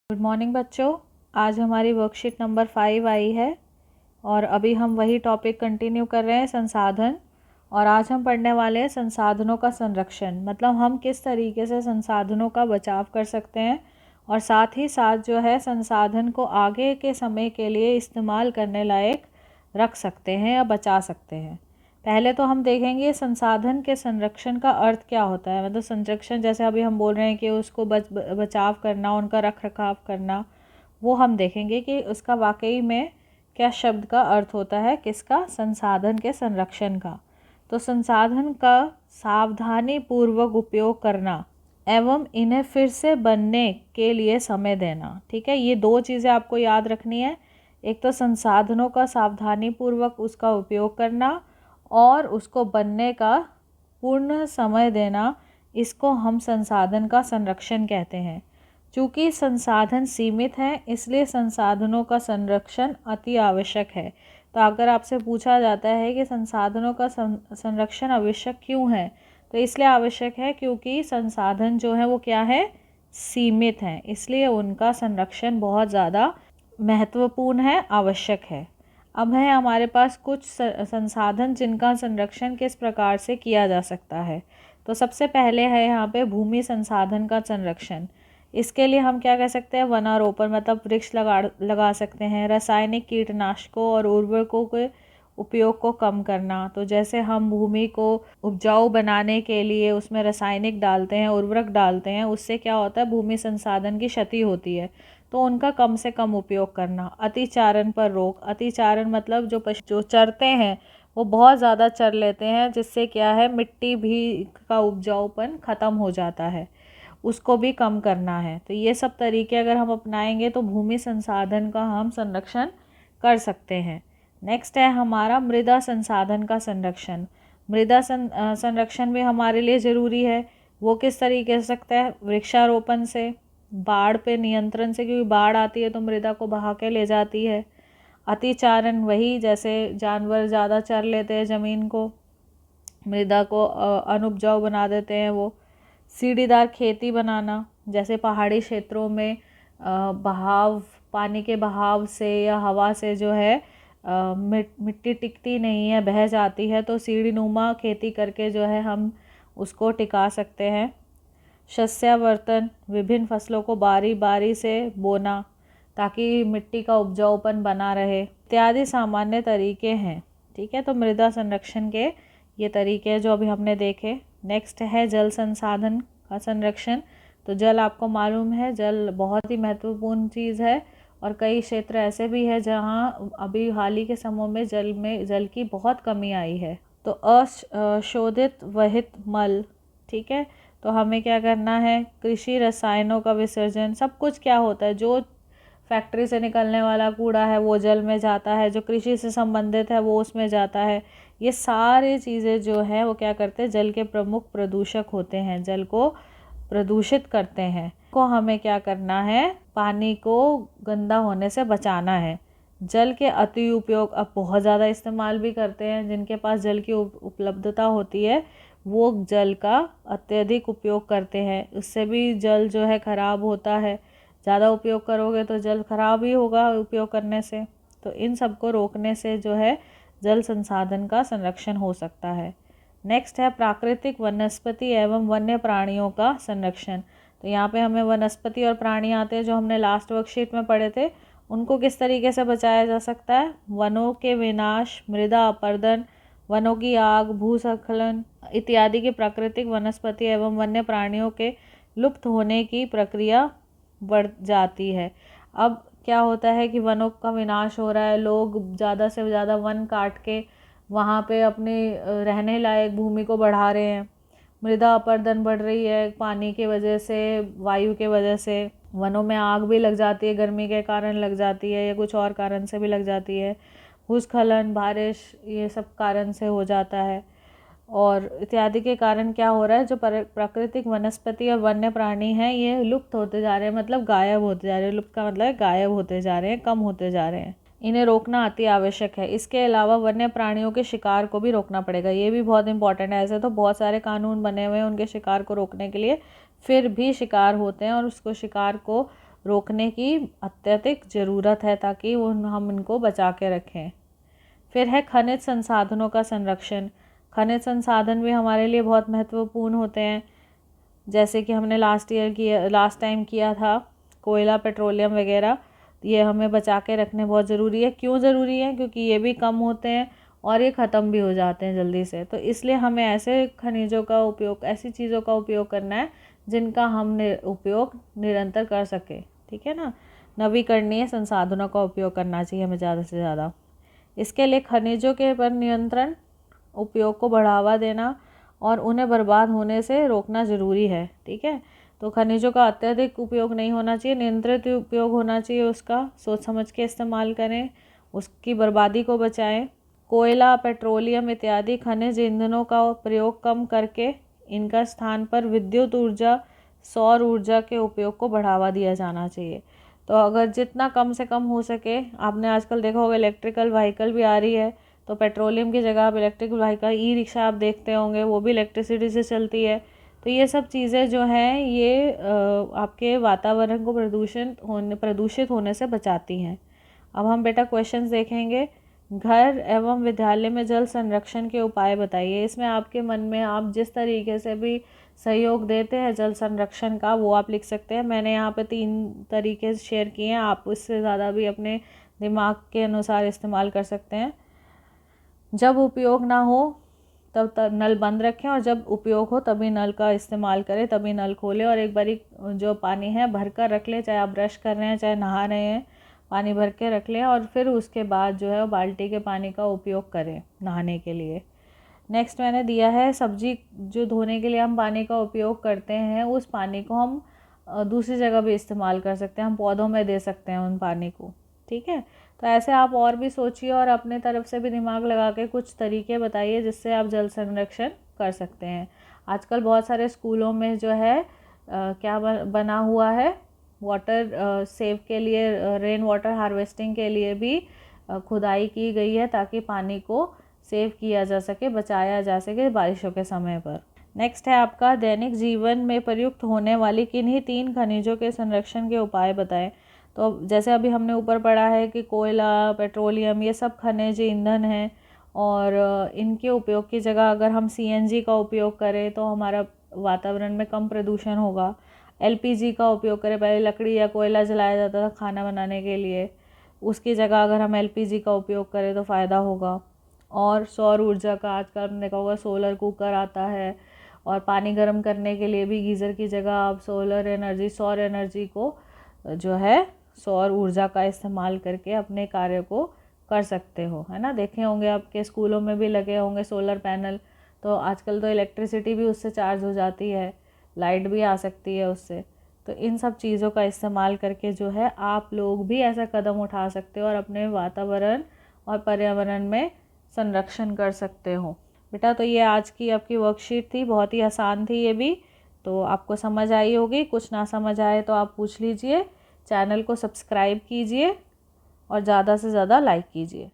Good morning बच्चों। आज हमारी वर्कशीट नंबर 5 आई है और अभी हम वही टॉपिक कंटिन्यू कर रहे हैं, संसाधन। और आज हम पढ़ने वाले हैं संसाधनों का संरक्षण, मतलब हम किस तरीके से संसाधनों का बचाव कर सकते हैं और साथ ही साथ जो है संसाधन को आगे के समय के लिए इस्तेमाल करने लायक रख सकते हैं या बचा सकते हैं। पहले तो हम देखेंगे संसाधन के संरक्षण का अर्थ क्या होता है। मतलब संरक्षण जैसे अभी हम बोल रहे हैं कि उसको बचाव करना, उनका रख रखाव करना, वो हम देखेंगे कि उसका वाकई में क्या शब्द का अर्थ होता है, किसका, संसाधन के संरक्षण का। तो संसाधन का सावधानी पूर्वक उपयोग करना एवं इन्हें फिर से बनने के लिए समय देना। ठीक है, ये दो चीज़ें आपको याद रखनी है। एक तो संसाधनों का सावधानी पूर्वक उसका उपयोग करना और उसको बनने का पूर्ण समय देना, इसको हम संसाधन का संरक्षण कहते हैं। चूँकि संसाधन सीमित हैं, इसलिए संसाधनों का संरक्षण अति आवश्यक है। तो अगर आपसे पूछा जाता है कि संसाधनों का संरक्षण आवश्यक क्यों है, तो इसलिए आवश्यक है क्योंकि संसाधन जो है वो क्या है, सीमित हैं, इसलिए उनका संरक्षण बहुत ज़्यादा महत्वपूर्ण है, आवश्यक है। अब है हमारे पास कुछ संसाधन जिनका संरक्षण किस प्रकार से किया जा सकता है। तो सबसे पहले है यहाँ पे भूमि संसाधन का संरक्षण। इसके लिए हम क्या कह सकते हैं, वनारोपण, मतलब वृक्ष लगा सकते हैं। रासायनिक कीटनाशकों और उर्वरकों के उपयोग को कम करना। तो जैसे हम भूमि को उपजाऊ बनाने के लिए उसमें रासायनिक डालते हैं, उर्वरक डालते हैं, उससे क्या होता है, भूमि संसाधन की क्षति होती है। तो उनका कम से कम उपयोग करना। अतिचारण पर रोक। अतिचारण मतलब जो पशु जो चरते हैं वो बहुत ज़्यादा चर लेते हैं, जिससे क्या है, मिट्टी भी का उपजाऊपन ख़त्म हो जाता है, उसको भी कम करना है। तो ये सब तरीके अगर हम अपनाएंगे तो भूमि संसाधन का हम संरक्षण कर सकते हैं। नेक्स्ट है हमारा मृदा संसाधन का संरक्षण। मृदा संरक्षण भी हमारे लिए ज़रूरी है। वो किस तरीके से सकता है, वृक्षारोपण से, बाढ़ पे नियंत्रण से, क्योंकि बाढ़ आती है तो मृदा को बहा के ले जाती है। अतिचारण वही, जैसे जानवर ज़्यादा चर लेते हैं ज़मीन को, मृदा को अनुपजाऊ बना देते हैं वो। सीढ़ीदार खेती बनाना, जैसे पहाड़ी क्षेत्रों में बहाव, पानी के बहाव से या हवा से जो है मिट्टी टिकती नहीं है, बह जाती है, तो सीढ़ीनुमा खेती करके जो है हम उसको टिका सकते हैं। शस्यावर्तन, विभिन्न फसलों को बारी बारी से बोना ताकि मिट्टी का उपजाऊपन बना रहे, इत्यादि सामान्य तरीके हैं। ठीक है, तो मृदा संरक्षण के ये तरीके हैं जो अभी हमने देखे। नेक्स्ट है जल संसाधन का संरक्षण। तो जल आपको मालूम है, जल बहुत ही महत्वपूर्ण चीज़ है और कई क्षेत्र ऐसे भी है जहाँ अभी हाल ही के समय में जल की बहुत कमी आई है। तो अशोधित वहित मल, ठीक है, तो हमें क्या करना है, कृषि रसायनों का विसर्जन। सब कुछ क्या होता है, जो फैक्ट्री से निकलने वाला कूड़ा है वो जल में जाता है, जो कृषि से संबंधित है वो उसमें जाता है। ये सारी चीज़ें जो है वो क्या करते हैं, जल के प्रमुख प्रदूषक होते हैं, जल को प्रदूषित करते हैं। को हमें क्या करना है, पानी को गंदा होने से बचाना है। जल के अति उपयोग, अब बहुत ज़्यादा इस्तेमाल भी करते हैं, जिनके पास जल की उपलब्धता होती है वो जल का अत्यधिक उपयोग करते हैं, उससे भी जल जो है ख़राब होता है। ज़्यादा उपयोग करोगे तो जल खराब ही होगा उपयोग करने से। तो इन सब को रोकने से जो है जल संसाधन का संरक्षण हो सकता है। नेक्स्ट है प्राकृतिक वनस्पति एवं वन्य प्राणियों का संरक्षण। तो यहाँ पे हमें वनस्पति और प्राणी आते हैं जो हमने लास्ट वर्कशीट में पढ़े थे। उनको किस तरीके से बचाया जा सकता है, वनों के विनाश, मृदा अपरदन, वनों की आग, भूस्खलन इत्यादि के प्राकृतिक वनस्पति एवं वन्य प्राणियों के लुप्त होने की प्रक्रिया बढ़ जाती है। अब क्या होता है कि वनों का विनाश हो रहा है, लोग ज़्यादा से ज़्यादा वन काट के वहाँ पे अपने रहने लायक भूमि को बढ़ा रहे हैं। मृदा अपरदन बढ़ रही है पानी के वजह से, वायु के वजह से। वनों में आग भी लग जाती है, गर्मी के कारण लग जाती है या कुछ और कारण से भी लग जाती है। भूस्खलन, बारिश, ये सब कारण से हो जाता है। और इत्यादि के कारण क्या हो रहा है, जो प्राकृतिक वनस्पति और वन्य प्राणी हैं ये लुप्त होते जा रहे हैं, मतलब गायब होते जा रहे हैं। लुप्त का मतलब गायब होते जा रहे हैं, कम होते जा रहे हैं। इन्हें रोकना अति आवश्यक है। इसके अलावा वन्य प्राणियों के शिकार को भी रोकना पड़ेगा, ये भी बहुत इंपॉर्टेंट है। ऐसे तो बहुत सारे कानून बने हुए हैं उनके शिकार को रोकने के लिए, फिर भी शिकार होते हैं और उसको शिकार को रोकने की अत्यधिक ज़रूरत है ताकि हम इनको बचा के रखें। फिर है खनिज संसाधनों का संरक्षण। खनिज संसाधन भी हमारे लिए बहुत महत्वपूर्ण होते हैं, जैसे कि हमने लास्ट टाइम किया था कोयला, पेट्रोलियम वगैरह, ये हमें बचा के रखने बहुत ज़रूरी है। क्यों ज़रूरी है? क्योंकि ये भी कम होते हैं और ये ख़त्म भी हो जाते हैं जल्दी से। तो इसलिए हमें ऐसे खनिजों का उपयोग, ऐसी चीज़ों का उपयोग करना है जिनका हम उपयोग निरंतर कर सके, ठीक है ना। नवीकरणीय संसाधनों का उपयोग करना चाहिए हमें ज़्यादा से ज़्यादा। इसके लिए खनिजों के पर नियंत्रण, उपयोग को बढ़ावा देना और उन्हें बर्बाद होने से रोकना ज़रूरी है, ठीक है। तो खनिजों का अत्यधिक उपयोग नहीं होना चाहिए, नियंत्रित उपयोग होना चाहिए उसका। सोच समझ के इस्तेमाल करें, उसकी बर्बादी को बचाएं। कोयला, पेट्रोलियम इत्यादि खनिज ईंधनों का प्रयोग कम करके इनका स्थान पर विद्युत ऊर्जा, सौर ऊर्जा के उपयोग को बढ़ावा दिया जाना चाहिए। तो अगर जितना कम से कम हो सके, आपने आजकल देखा होगा इलेक्ट्रिकल व्हीकल भी आ रही है, तो पेट्रोलियम की जगह आप इलेक्ट्रिक व्हीकल, ई रिक्शा आप देखते होंगे, वो भी इलेक्ट्रिसिटी से चलती है। तो ये सब चीज़ें जो हैं ये आपके वातावरण को प्रदूषित होने से बचाती हैं। अब हम बेटा क्वेश्चंस देखेंगे। घर एवं विद्यालय में जल संरक्षण के उपाय बताइए। इसमें आपके मन में आप जिस तरीके से भी सहयोग देते हैं जल संरक्षण का, वो आप लिख सकते हैं। मैंने यहाँ पे 3 तरीके शेयर किए हैं, आप उससे ज़्यादा भी अपने दिमाग के अनुसार इस्तेमाल कर सकते हैं। जब उपयोग ना हो तब नल बंद रखें, और जब उपयोग हो तभी नल का इस्तेमाल करें, तभी नल खोलें। और एक बारी जो पानी है भर कर रख लें, चाहे आप ब्रश कर रहे हैं चाहे नहा रहे हैं, पानी भर के रख लें और फिर उसके बाद जो है वो बाल्टी के पानी का उपयोग करें नहाने के लिए। नेक्स्ट मैंने दिया है, सब्जी जो धोने के लिए हम पानी का उपयोग करते हैं, उस पानी को हम दूसरी जगह भी इस्तेमाल कर सकते हैं, हम पौधों में दे सकते हैं उन पानी को, ठीक है। तो ऐसे आप और भी सोचिए और अपने तरफ से भी दिमाग लगा के कुछ तरीके बताइए जिससे आप जल संरक्षण कर सकते हैं। आजकल बहुत सारे स्कूलों में जो है क्या बना हुआ है, वाटर सेव के लिए, रेन वाटर हार्वेस्टिंग के लिए भी खुदाई की गई है ताकि पानी को सेव किया जा सके, बचाया जा सके बारिशों के समय पर। नेक्स्ट है आपका, दैनिक जीवन में प्रयुक्त होने वाली किन्हीं 3 खनिजों के संरक्षण के उपाय बताएं। तो जैसे अभी हमने ऊपर पढ़ा है कि कोयला, पेट्रोलियम, ये सब खनिज ईंधन हैं और इनके उपयोग की जगह अगर हम सीएनजी का उपयोग करें तो हमारा वातावरण में कम प्रदूषण होगा। एलपीजी का उपयोग करें, पहले लकड़ी या कोयला जलाया जाता था खाना बनाने के लिए, उसकी जगह अगर हम एलपीजी का उपयोग करें तो फ़ायदा होगा। और सौर ऊर्जा का, आजकल आपने देखा होगा सोलर कुकर आता है, और पानी गर्म करने के लिए भी गीज़र की जगह आप सौर एनर्जी को जो है सौर ऊर्जा का इस्तेमाल करके अपने कार्य को कर सकते हो, है ना। देखे होंगे आपके स्कूलों में भी लगे होंगे सोलर पैनल। तो आजकल तो इलेक्ट्रिसिटी भी उससे चार्ज हो जाती है, लाइट भी आ सकती है उससे। तो इन सब चीज़ों का इस्तेमाल करके जो है आप लोग भी ऐसा कदम उठा सकते हो और अपने वातावरण और पर्यावरण में संरक्षण कर सकते हो बेटा। तो ये आज की आपकी वर्कशीट थी, बहुत ही आसान थी ये भी, तो आपको समझ आई होगी। कुछ ना समझ आए तो आप पूछ लीजिए। चैनल को सब्सक्राइब कीजिए और ज़्यादा से ज़्यादा लाइक कीजिए।